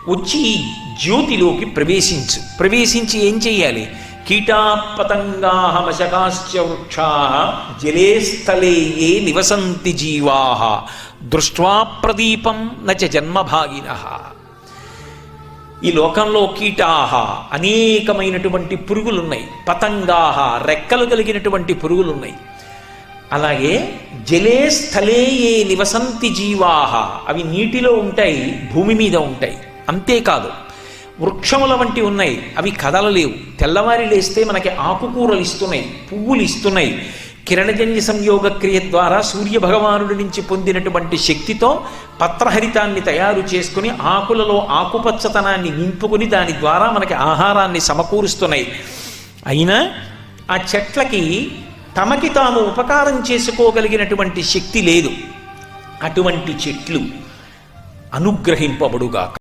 వచ్చి జ్యోతిలోకి ప్రవేశించి ఏం చెయ్యాలి? కీటాపతంగా మశకాశ్చ వృక్షా జలే స్థలే ఏ నివసంతి జీవా దృష్ట్వా ప్రదీపం నచ జన్మభాగినః. ఈ లోకంలో కీటాహ అనేకమైనటువంటి పురుగులున్నాయి, పతంగాహ రెక్కలు కలిగినటువంటి పురుగులున్నాయి. అలాగే జలే స్థలే ఏ నివసంతి జీవాహ అవి నీటిలో ఉంటాయి, భూమి మీద ఉంటాయి. అంతేకాదు వృక్షముల వంటి ఉన్నాయి, అవి కదలలేవు. తెల్లవారి లేస్తే మనకి ఆకుకూరలు ఇస్తున్నాయి, పువ్వులు ఇస్తున్నాయి. కిరణజన్య సంయోగ క్రియ ద్వారా సూర్యభగవానుడి నుంచి పొందినటువంటి శక్తితో పత్రహరితాన్ని తయారు చేసుకుని ఆకులలో ఆకుపచ్చతనాన్ని నింపుకుని దాని ద్వారా మనకి ఆహారాన్ని సమకూరుస్తున్నాయి. అయినా ఆ చెట్లకి తమకి తాము ఉపకారం చేసుకోగలిగినటువంటి శక్తి లేదు. అటువంటి చెట్లు అనుగ్రహింపబడుగాక.